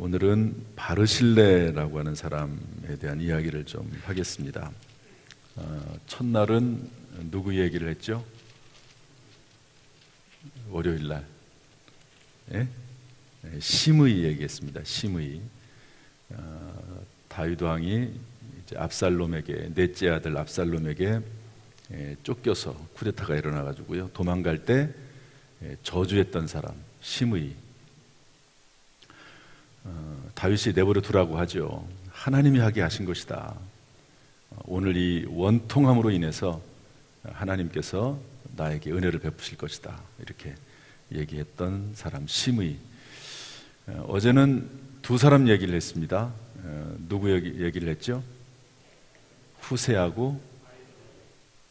오늘은 바르실레라고 하는 사람에 대한 이야기를 좀 하겠습니다. 첫날은 누구 얘기를 했죠? 월요일 날 심의 얘기했습니다. 심의. 다윗 왕이 이제 압살롬에게, 넷째 아들 압살롬에게 쫓겨서 쿠데타가 일어나가지고요, 도망갈 때 저주했던 사람 심의. 다윗이 내버려 두라고 하죠. 하나님이 하게 하신 것이다. 오늘 이 원통함으로 인해서 하나님께서 나에게 은혜를 베푸실 것이다. 이렇게 얘기했던 사람 심의. 어제는 두 사람 얘기를 했습니다. 누구 얘기를 했죠? 후세하고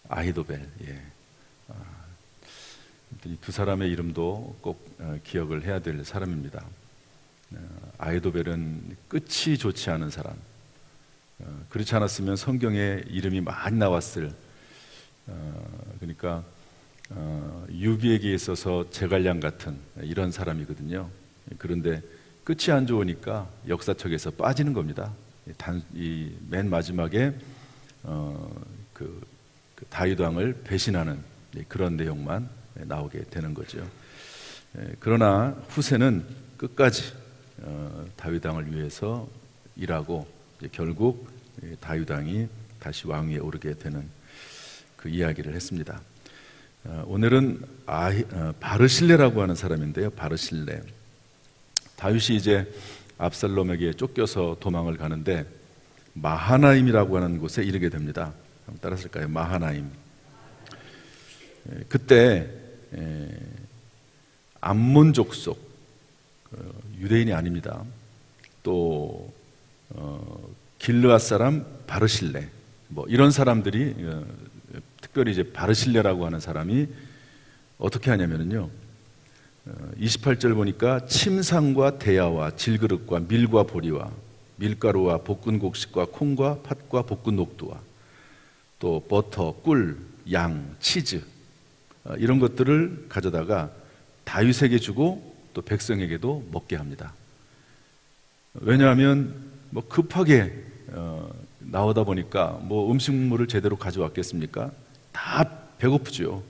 아히도벨. 이 두 사람의 이름도 꼭 기억을 해야 될 사람입니다. 아히도벨은 끝이 좋지 않은 사람. 그렇지 않았으면 성경에 이름이 많이 나왔을, 그러니까 유비에게 있어서 제갈량 같은 이런 사람이거든요. 그런데 끝이 안 좋으니까 역사책에서 빠지는 겁니다. 이 맨 마지막에 그 다윗 왕을 배신하는 그런 내용만 나오게 되는 거죠. 그러나 후세는 끝까지 다윗 왕을 위해서 일하고 결국 다윗 왕이 다시 왕위에 오르게 되는 그 이야기를 했습니다. 오늘은 바르실레라고 하는 사람인데요. 바르실레. 다윗이 이제 압살롬에게 쫓겨서 도망을 가는데 마하나임이라고 하는 곳에 이르게 됩니다. 한번 따라할까요? 마하나임. 그때 암몬 족속, 유대인이 아닙니다. 또 길르앗 사람 바르실레, 이런 사람들이, 특별히 이제 바르실레라고 하는 사람이 어떻게 하냐면요, 28절 보니까 침상과 대야와 질그릇과 밀과 보리와 밀가루와 볶은 곡식과 콩과 팥과 볶은 녹두와 또 버터, 꿀, 양, 치즈, 이런 것들을 가져다가 다윗에게 주고 또 백성에게도 먹게 합니다. 왜냐하면 급하게 나오다 보니까 음식물을 제대로 가져왔겠습니까? 다 배고프죠.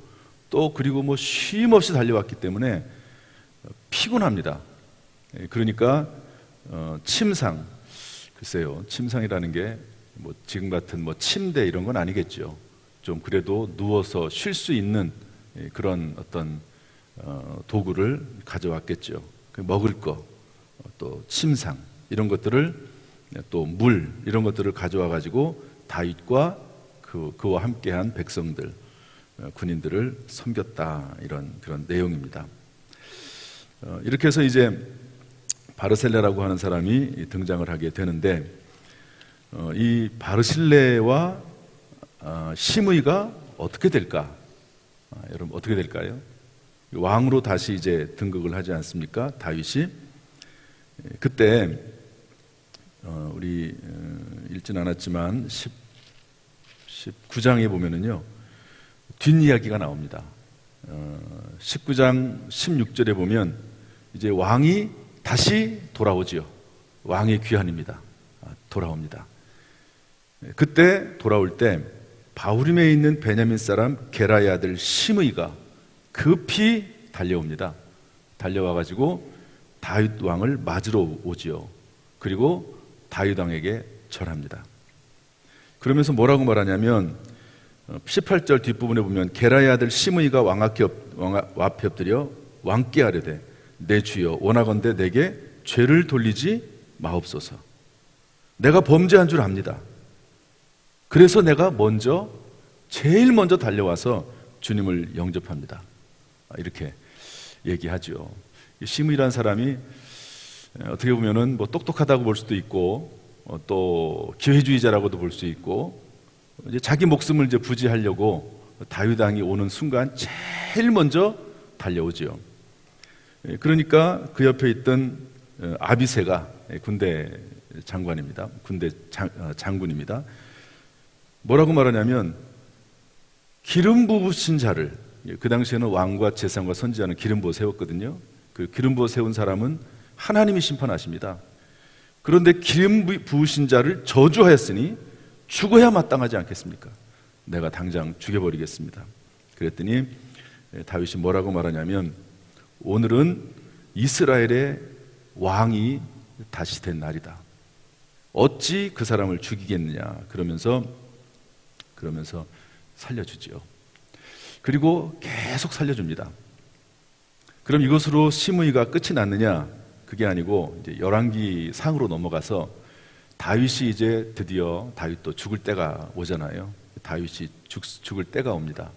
또 그리고 쉼 없이 달려왔기 때문에 피곤합니다. 그러니까 침상, 글쎄요, 침상이라는 게 지금 같은 침대 이런 건 아니겠죠. 좀 그래도 누워서 쉴 수 있는 그런 어떤 도구를 가져왔겠죠. 먹을 거, 또 침상 이런 것들을, 또 물 이런 것들을 가져와 가지고 다윗과 그와 함께한 백성들, 군인들을 섬겼다, 이런 그런 내용입니다. 이렇게 해서 이제 바르실레라고 하는 사람이 등장을 하게 되는데, 이 바르실레와 심의가 어떻게 될까? 여러분 어떻게 될까요? 왕으로 다시 이제 등극을 하지 않습니까? 다윗이. 그때 우리 읽진 않았지만 19장에 보면은요, 뒷이야기가 나옵니다. 19장 16절에 보면 이제 왕이 다시 돌아오지요. 왕의 귀환입니다. 돌아옵니다. 그때 돌아올 때 바후림에 있는 베냐민 사람 게라의 아들 심의가 급히 달려옵니다. 달려와 가지고 다윗 왕을 맞으러 오지요. 그리고 다윗 왕에게 절합니다. 그러면서 뭐라고 말하냐면 18절 뒷부분에 보면 게라의 아들 심의가 왕 앞에 엎드려 왕께 아뢰되 내 주여 원하건대 내게 죄를 돌리지 마옵소서. 내가 범죄한 줄 압니다. 그래서 내가 제일 먼저 달려와서 주님을 영접합니다. 이렇게 얘기하죠. 심의라는 사람이 어떻게 보면은 똑똑하다고 볼 수도 있고, 또 기회주의자라고도 볼 수 있고, 이제 자기 목숨을 이제 부지하려고 다윗 왕이 오는 순간 제일 먼저 달려오지요. 그러니까 그 옆에 있던 아비새가 군대 장관입니다. 군대 장군입니다. 뭐라고 말하냐면 기름 부으신 자를, 그 당시에는 왕과 제사장과 선지자는 기름 부어 세웠거든요. 그 기름 부어 세운 사람은 하나님이 심판하십니다. 그런데 기름 부으신 자를 저주하였으니 죽어야 마땅하지 않겠습니까? 내가 당장 죽여버리겠습니다. 그랬더니 다윗이 뭐라고 말하냐면, 오늘은 이스라엘의 왕이 다시 된 날이다. 어찌 그 사람을 죽이겠느냐. 그러면서 살려주지요. 그리고 계속 살려줍니다. 그럼 이것으로 시므이가 끝이 났느냐? 그게 아니고 이제 열왕기 상으로 넘어가서 다윗이 이제 드디어 다윗도 죽을 때가 오잖아요. 다윗이 죽을 때가 옵니다.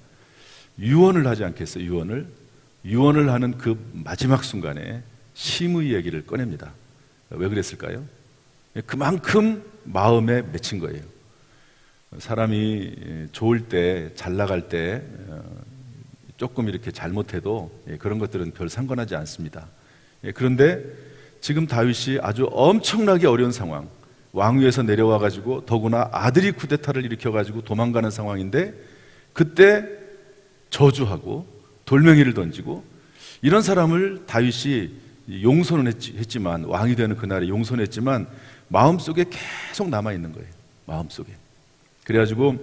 유언을 하지 않겠어요? 유언을 하는 그 마지막 순간에 시므이 얘기를 꺼냅니다. 왜 그랬을까요? 그만큼 마음에 맺힌 거예요. 사람이 좋을 때, 잘 나갈 때 조금 이렇게 잘못해도 그런 것들은 별 상관하지 않습니다. 그런데 지금 다윗이 아주 엄청나게 어려운 상황, 왕위에서 내려와 가지고 더구나 아들이 쿠데타를 일으켜 가지고 도망가는 상황인데, 그때 저주하고 돌멩이를 던지고, 이런 사람을 다윗이 용서는 했지만, 왕이 되는 그날에 용서했지만 마음속에 계속 남아있는 거예요. 마음속에. 그래가지고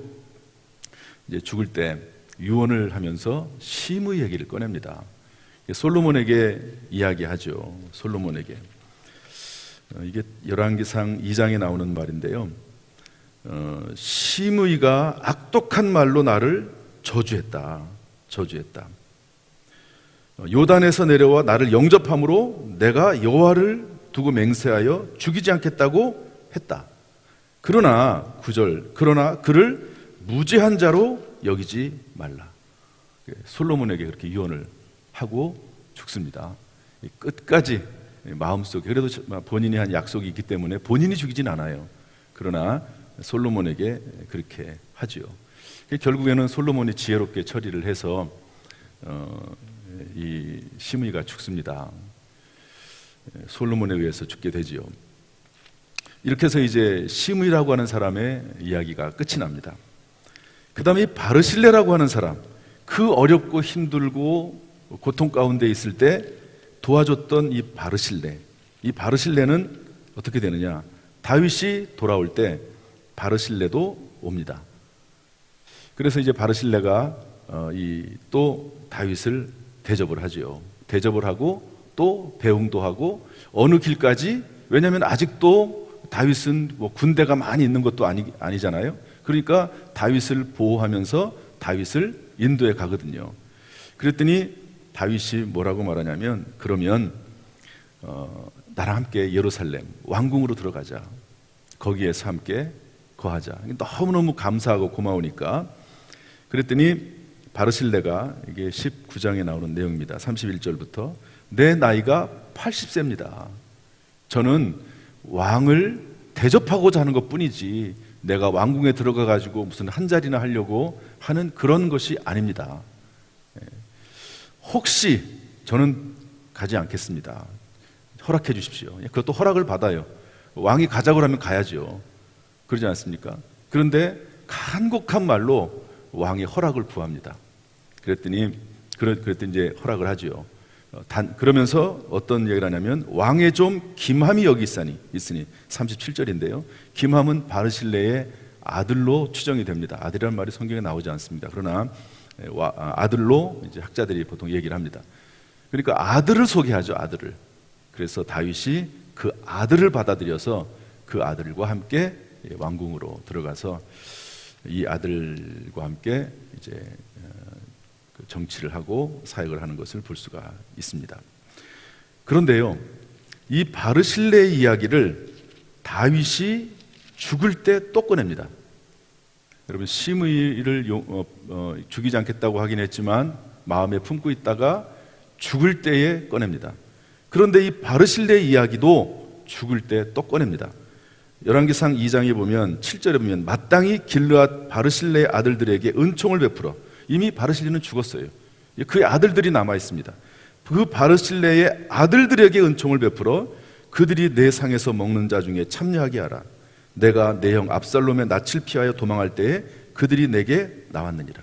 이제 죽을 때 유언을 하면서 시므이 얘기를 꺼냅니다. 솔로몬에게 이야기하죠. 솔로몬에게. 이게 열왕기상 2장에 나오는 말인데요. 시므이가 악독한 말로 나를 저주했다. 요단에서 내려와 나를 영접함으로 내가 여호와를 두고 맹세하여 죽이지 않겠다고 했다. 그러나 9절, 그러나 그를 무죄한 자로 여기지 말라. 솔로몬에게 그렇게 유언을 하고 죽습니다. 끝까지 마음속에, 그래도 본인이 한 약속이 있기 때문에 본인이 죽이진 않아요. 그러나 솔로몬에게 그렇게 하지요. 결국에는 솔로몬이 지혜롭게 처리를 해서 이 시므이가 죽습니다. 솔로몬에 의해서 죽게 되지요. 이렇게 해서 이제 시므이라고 하는 사람의 이야기가 끝이 납니다. 그 다음에 이 바르실레라고 하는 사람, 그 어렵고 힘들고 고통 가운데 있을 때 도와줬던 이 바르실레는 어떻게 되느냐? 다윗이 돌아올 때 바르실레도 옵니다. 그래서 이제 바르실레가 또 다윗을 대접을 하지요. 대접을 하고 또 배웅도 하고 어느 길까지, 왜냐하면 아직도 다윗은 뭐 군대가 많이 있는 것도 아니잖아요. 그러니까 다윗을 보호하면서 다윗을 인도해 가거든요. 그랬더니 다윗이 뭐라고 말하냐면, 그러면 나랑 함께 예루살렘 왕궁으로 들어가자. 거기에서 함께 거하자. 너무너무 감사하고 고마우니까. 그랬더니 바르실레가, 이게 19장에 나오는 내용입니다. 31절부터 내 나이가 80세입니다. 저는 왕을 대접하고자 하는 것뿐이지 내가 왕궁에 들어가 가지고 무슨 한 자리나 하려고 하는 그런 것이 아닙니다. 혹시 저는 가지 않겠습니다. 허락해 주십시오. 그것도 허락을 받아요. 왕이 가자고 하면 가야죠. 그러지 않습니까? 그런데 간곡한 말로 왕이 허락을 구합니다. 그랬더니 이제 허락을 하지요. 그러면서 어떤 얘기를 하냐면, 왕의 좀 김함이 여기 있으니 37절인데요. 김함은 바르실레의 아들로 추정이 됩니다. 아들이라는 말이 성경에 나오지 않습니다. 그러나 아들로 이제 학자들이 보통 얘기를 합니다. 그러니까 아들을 소개하죠. 아들을. 그래서 다윗이 그 아들을 받아들여서 그 아들과 함께 왕궁으로 들어가서 이 아들과 함께 이제 정치를 하고 사역을 하는 것을 볼 수가 있습니다. 그런데요, 이 바르실레의 이야기를 다윗이 죽을 때 또 꺼냅니다. 여러분, 시므이를 죽이지 않겠다고 하긴 했지만 마음에 품고 있다가 죽을 때에 꺼냅니다. 그런데 이 바르실레의 이야기도 죽을 때 또 꺼냅니다. 열왕기상 2장에 보면 7절에 보면 마땅히 길르앗 바르실레의 아들들에게 은총을 베풀어. 이미 바르실레는 죽었어요. 그의 아들들이 남아 있습니다. 그 바르실레의 아들들에게 은총을 베풀어 그들이 내 상에서 먹는 자 중에 참여하게 하라. 내가 내 형 압살롬의 낯을 피하여 도망할 때에 그들이 내게 나왔느니라.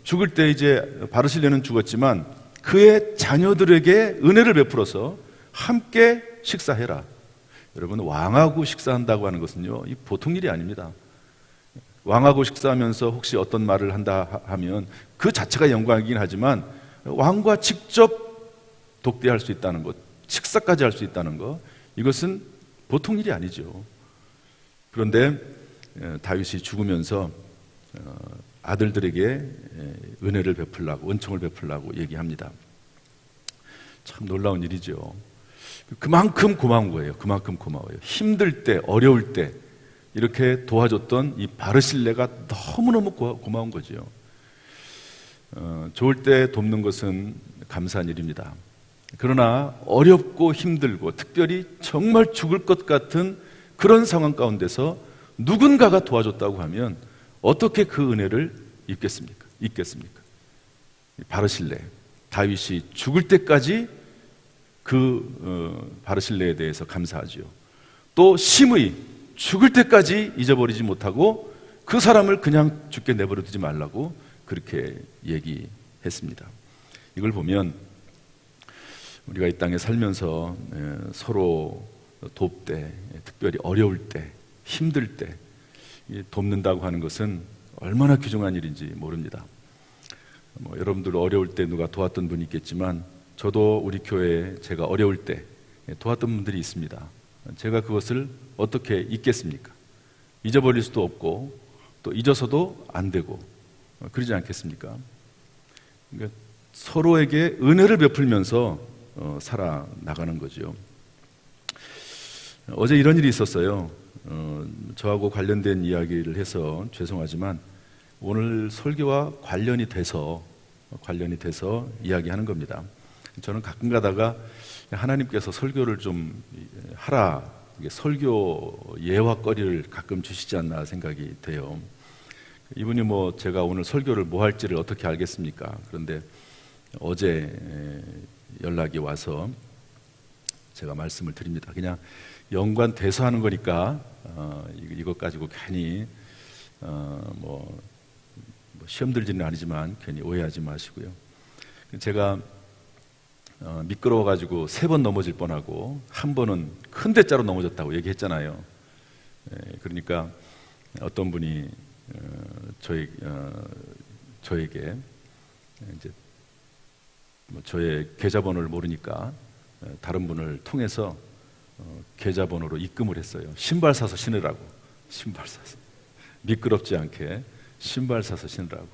죽을 때 이제 바르실레는 죽었지만 그의 자녀들에게 은혜를 베풀어서 함께 식사해라. 여러분, 왕하고 식사한다고 하는 것은요, 이 보통 일이 아닙니다. 왕하고 식사하면서 혹시 어떤 말을 한다 하면 그 자체가 영광이긴 하지만 왕과 직접 독대할 수 있다는 것, 식사까지 할 수 있다는 것, 이것은 보통 일이 아니죠. 그런데 다윗이 죽으면서 아들들에게 은혜를 베풀라고, 은총을 베풀라고 얘기합니다. 참 놀라운 일이죠. 그만큼 고마운 거예요. 그만큼 고마워요. 힘들 때, 어려울 때 이렇게 도와줬던 이 바르실레가 너무너무 고마운 거죠. 좋을 때 돕는 것은 감사한 일입니다. 그러나 어렵고 힘들고 특별히 정말 죽을 것 같은 그런 상황 가운데서 누군가가 도와줬다고 하면 어떻게 그 은혜를 잊겠습니까? 바르실레, 다윗이 죽을 때까지 그 바르실레에 대해서 감사하지요. 또 심의, 죽을 때까지 잊어버리지 못하고 그 사람을 그냥 죽게 내버려 두지 말라고 그렇게 얘기했습니다. 이걸 보면 우리가 이 땅에 살면서 서로 돕되, 특별히 어려울 때, 힘들 때 돕는다고 하는 것은 얼마나 귀중한 일인지 모릅니다. 여러분들 어려울 때 누가 도왔던 분이 있겠지만 저도 우리 교회에 제가 어려울 때 도왔던 분들이 있습니다. 제가 그것을 어떻게 잊겠습니까? 잊어버릴 수도 없고 또 잊어서도 안 되고 그러지 않겠습니까? 그러니까 서로에게 은혜를 베풀면서 살아나가는 거죠. 어제 이런 일이 있었어요. 저하고 관련된 이야기를 해서 죄송하지만 오늘 설교와 관련이 돼서 이야기하는 겁니다. 저는 가끔 가다가 하나님께서 설교를 좀 하라, 설교 예화거리를 가끔 주시지 않나 생각이 돼요. 이분이 제가 오늘 설교를 뭐 할지를 어떻게 알겠습니까? 그런데 어제 연락이 와서 제가 말씀을 드립니다. 그냥 연관 대소하는 거니까 이것 가지고 괜히 시험 들지는 아니지만 괜히 오해하지 마시고요. 제가 미끄러워가지고 3번 넘어질 뻔하고 한 번은 큰 대자로 넘어졌다고 얘기했잖아요. 그러니까 어떤 분이 저에게 이제 저의 계좌번호를 모르니까 다른 분을 통해서 계좌번호로 입금을 했어요. 신발 사서 신으라고. 신발 사서 미끄럽지 않게 신발 사서 신으라고.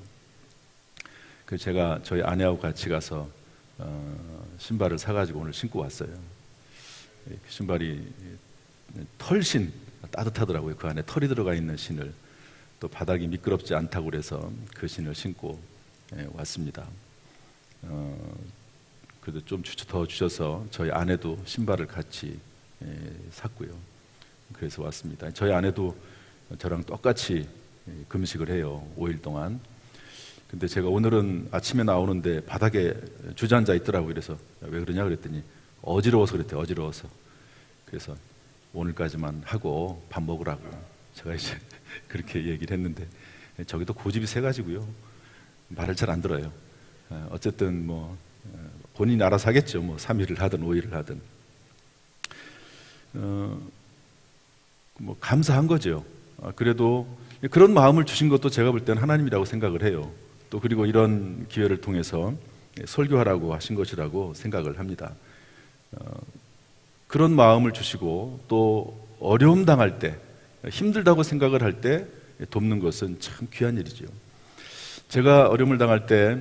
그래서 제가 저희 아내하고 같이 가서 신발을 사가지고 오늘 신고 왔어요. 신발이 털신, 따뜻하더라고요. 그 안에 털이 들어가 있는 신을, 또 바닥이 미끄럽지 않다고 그래서 그 신을 신고 왔습니다. 그래도 좀 더 주셔서 저희 아내도 신발을 같이 샀고요. 그래서 왔습니다. 저희 아내도 저랑 똑같이 금식을 해요. 5일 동안. 근데 제가 오늘은 아침에 나오는데 바닥에 주저앉아 있더라고요. 그래서 왜 그러냐 그랬더니 어지러워서 그랬대요. 어지러워서. 그래서 오늘까지만 하고 밥 먹으라고 제가 이제 그렇게 얘기를 했는데 저기도 고집이 세가지고요. 말을 잘 안 들어요. 어쨌든 본인이 알아서 하겠죠. 3일을 하든 5일을 하든. 감사한 거죠. 그래도 그런 마음을 주신 것도 제가 볼 때는 하나님이라고 생각을 해요. 또 그리고 이런 기회를 통해서 설교하라고 하신 것이라고 생각을 합니다. 그런 마음을 주시고 또 어려움 당할 때, 힘들다고 생각을 할 때 돕는 것은 참 귀한 일이죠. 제가 어려움을 당할 때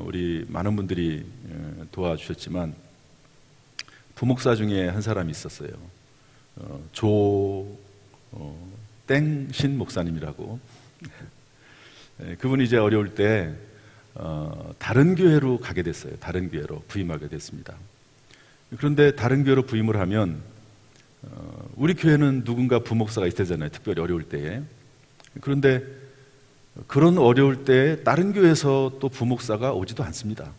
우리 많은 분들이 도와주셨지만 부목사 중에 한 사람이 있었어요. 땡신 목사님이라고. 그분이 이제 어려울 때 다른 교회로 가게 됐어요. 다른 교회로 부임하게 됐습니다. 그런데 다른 교회로 부임을 하면 우리 교회는 누군가 부목사가 있대잖아요. 특별히 어려울 때에. 그런데 그런 어려울 때 다른 교회에서 또 부목사가 오지도 않습니다.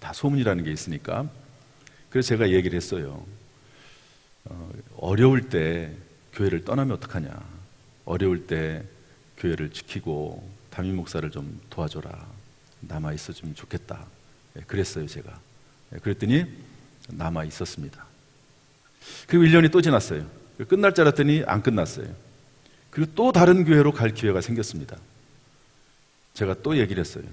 다 소문이라는 게 있으니까. 그래서 제가 얘기를 했어요. 어려울 때 교회를 떠나면 어떡하냐. 어려울 때 교회를 지키고 담임 목사를 좀 도와줘라. 남아 있어주면 좋겠다. 그랬어요, 제가. 그랬더니 남아 있었습니다. 그리고 1년이 또 지났어요. 끝날 줄 알았더니 안 끝났어요. 그리고 또 다른 교회로 갈 기회가 생겼습니다. 제가 또 얘기를 했어요.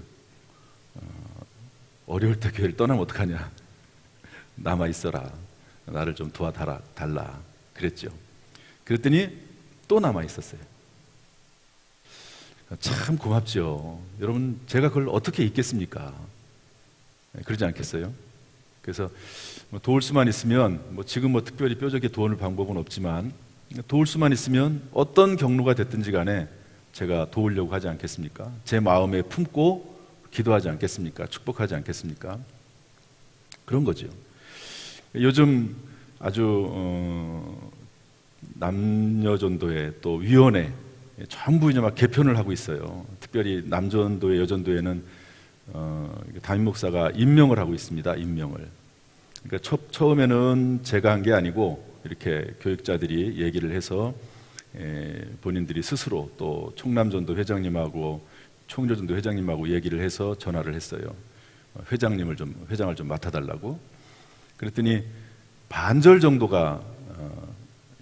어려울 때 교회를 떠나면 어떡하냐. 남아있어라. 나를 좀 도와달라. 그랬죠. 그랬더니 또 남아있었어요. 참 고맙죠. 여러분, 제가 그걸 어떻게 잊겠습니까? 그러지 않겠어요? 그래서 도울 수만 있으면, 지금 특별히 뾰족히 도울 방법은 없지만, 도울 수만 있으면 어떤 경로가 됐든지 간에 제가 도우려고 하지 않겠습니까? 제 마음에 품고 기도하지 않겠습니까? 축복하지 않겠습니까? 그런 거죠. 요즘 아주 남녀전도회 또 위원회 전부 이제 막 개편을 하고 있어요. 특별히 남전도회, 여전도회는 담임 목사가 임명을 하고 있습니다. 임명을. 그러니까 처음에는 제가 한 게 아니고 이렇게 교육자들이 얘기를 해서 본인들이 스스로 또 총남전도 회장님하고 총여전도 회장님하고 얘기를 해서 전화를 했어요. 회장을 좀 맡아달라고. 그랬더니 반절 정도가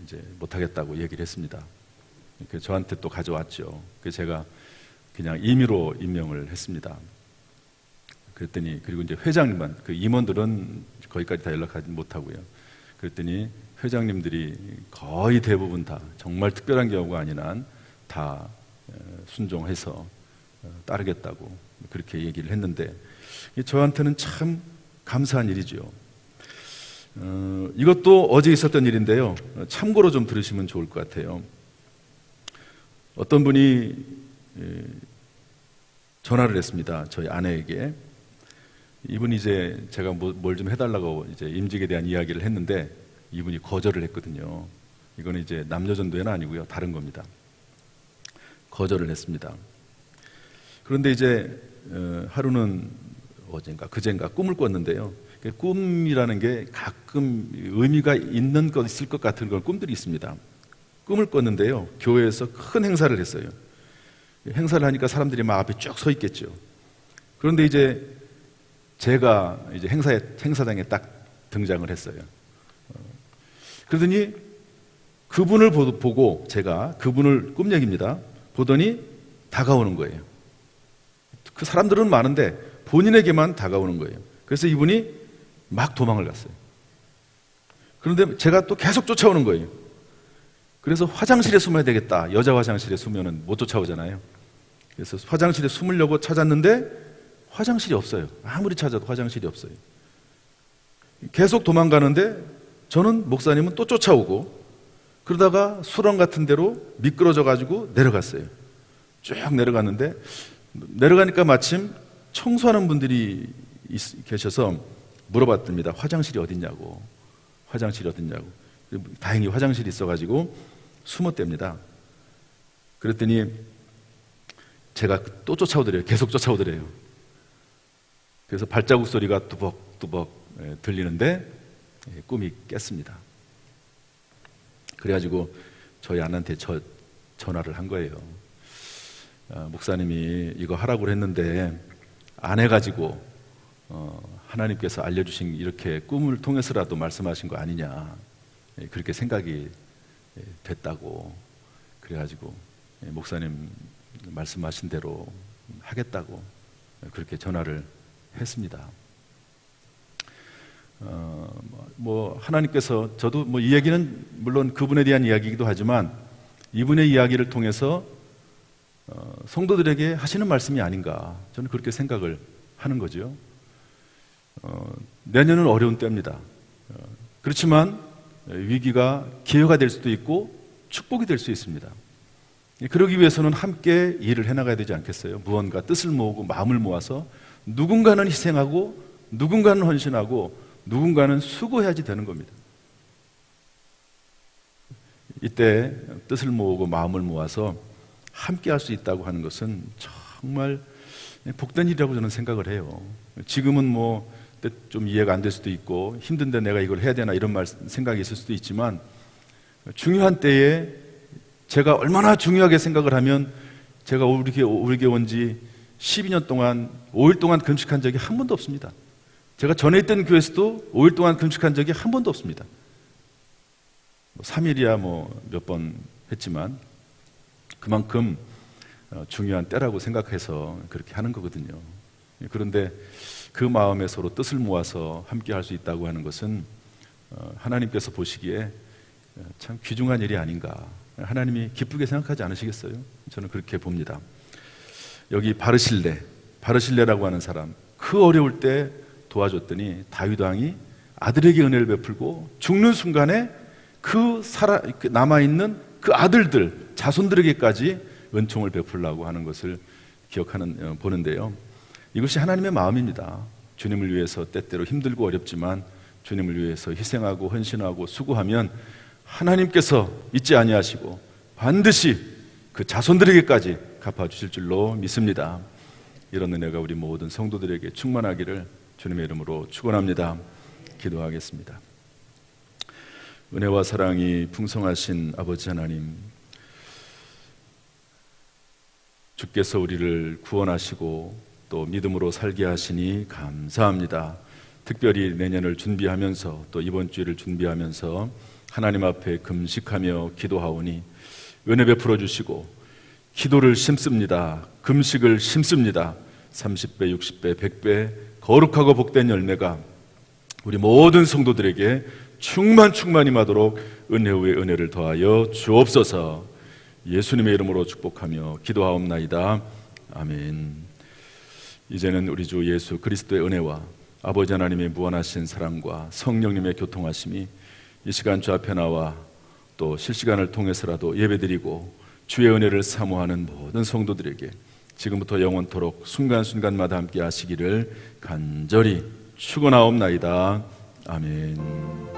이제 못하겠다고 얘기를 했습니다. 그래서 저한테 또 가져왔죠. 그래서 제가 그냥 임의로 임명을 했습니다. 그랬더니 그리고 이제 회장님만, 그 임원들은 거기까지 다 연락하지 못하고요. 그랬더니 회장님들이 거의 대부분 다 정말 특별한 경우가 아닌 한 다 순종해서 따르겠다고 그렇게 얘기를 했는데, 저한테는 참 감사한 일이죠. 이것도 어제 있었던 일인데요. 참고로 좀 들으시면 좋을 것 같아요. 어떤 분이 전화를 했습니다. 저희 아내에게. 이분이 이제 제가 뭘 좀 해달라고 이제 임직에 대한 이야기를 했는데 이분이 거절을 했거든요. 이거는 이제 남녀전도회는 아니고요. 다른 겁니다. 거절을 했습니다. 그런데 이제 하루는 어젠가 그젠가 꿈을 꿨는데요. 꿈이라는 게 가끔 의미가 있는 것 있을 것 같은 그런 꿈들이 있습니다. 꿈을 꿨는데요. 교회에서 큰 행사를 했어요. 행사를 하니까 사람들이 막 앞에 쭉 서 있겠죠. 그런데 이제 제가 이제 행사장에 딱 등장을 했어요. 그러더니 그분을 보고 제가 그분을 꿈 얘기입니다. 보더니 다가오는 거예요. 그 사람들은 많은데 본인에게만 다가오는 거예요. 그래서 이분이 막 도망을 갔어요. 그런데 제가 또 계속 쫓아오는 거예요. 그래서 화장실에 숨어야 되겠다. 여자 화장실에 숨으면 못 쫓아오잖아요. 그래서 화장실에 숨으려고 찾았는데 화장실이 없어요. 아무리 찾아도 화장실이 없어요. 계속 도망가는데 저는, 목사님은 또 쫓아오고, 그러다가 수렁 같은 데로 미끄러져 가지고 내려갔어요. 쭉 내려갔는데 내려가니까 마침 청소하는 분들이 계셔서 물어봤답니다. 화장실이 어딨냐고. 화장실이 어딨냐고. 다행히 화장실이 있어가지고 숨었답니다. 그랬더니 제가 또 쫓아오더래요. 계속 쫓아오더래요. 그래서 발자국 소리가 뚜벅뚜벅 들리는데 꿈이 깼습니다. 그래가지고 저희 아내한테 전화를 한 거예요. 목사님이 이거 하라고 했는데 안 해가지고 하나님께서 알려주신 이렇게 꿈을 통해서라도 말씀하신 거 아니냐, 그렇게 생각이 됐다고. 그래가지고 목사님 말씀하신 대로 하겠다고 그렇게 전화를 했습니다. 하나님께서, 저도 이 얘기는 물론 그분에 대한 이야기이기도 하지만 이분의 이야기를 통해서 성도들에게 하시는 말씀이 아닌가, 저는 그렇게 생각을 하는 거죠. 내년은 어려운 때입니다. 그렇지만 위기가 기회가 될 수도 있고 축복이 될 수 있습니다. 그러기 위해서는 함께 일을 해나가야 되지 않겠어요? 무언가 뜻을 모으고 마음을 모아서 누군가는 희생하고 누군가는 헌신하고 누군가는 수고해야지 되는 겁니다. 이때 뜻을 모으고 마음을 모아서 함께 할 수 있다고 하는 것은 정말 복된 일이라고 저는 생각을 해요. 지금은 좀 이해가 안 될 수도 있고 힘든데 내가 이걸 해야 되나 이런 생각이 있을 수도 있지만, 중요한 때에 제가 얼마나 중요하게 생각을 하면, 제가 우리 교회 온 지 12년 동안 5일 동안 금식한 적이 한 번도 없습니다. 제가 전에 있던 교회에서도 5일 동안 금식한 적이 한 번도 없습니다. 3일이야 뭐 몇 번 했지만 그만큼 중요한 때라고 생각해서 그렇게 하는 거거든요. 그런데 그 마음에 서로 뜻을 모아서 함께 할 수 있다고 하는 것은 하나님께서 보시기에 참 귀중한 일이 아닌가, 하나님이 기쁘게 생각하지 않으시겠어요? 저는 그렇게 봅니다. 여기 바르실레라고 하는 사람, 그 어려울 때 도와줬더니 다윗 왕이 아들에게 은혜를 베풀고 죽는 순간에 그 남아있는 그 아들들, 자손들에게까지 은총을 베풀라고 하는 것을 보는데요. 이것이 하나님의 마음입니다. 주님을 위해서 때때로 힘들고 어렵지만 주님을 위해서 희생하고 헌신하고 수고하면 하나님께서 잊지 아니하시고 반드시 그 자손들에게까지 갚아주실 줄로 믿습니다. 이런 은혜가 우리 모든 성도들에게 충만하기를 주님의 이름으로 축원합니다. 기도하겠습니다. 은혜와 사랑이 풍성하신 아버지 하나님, 주께서 우리를 구원하시고 또 믿음으로 살게 하시니 감사합니다. 특별히 내년을 준비하면서 또 이번 주일을 준비하면서 하나님 앞에 금식하며 기도하오니 은혜 베풀어 주시고 기도를 심습니다. 금식을 심습니다. 30배, 60배, 100배 거룩하고 복된 열매가 우리 모든 성도들에게 충만히 임하도록 은혜 위에 은혜를 더하여 주옵소서. 예수님의 이름으로 축복하며 기도하옵나이다. 아멘. 이제는 우리 주 예수 그리스도의 은혜와 아버지 하나님의 무한하신 사랑과 성령님의 교통하심이 이 시간 주 앞에 나와 또 실시간을 통해서라도 예배드리고 주의 은혜를 사모하는 모든 성도들에게 지금부터 영원토록 순간순간마다 함께 하시기를 간절히 축원하옵나이다. 아멘.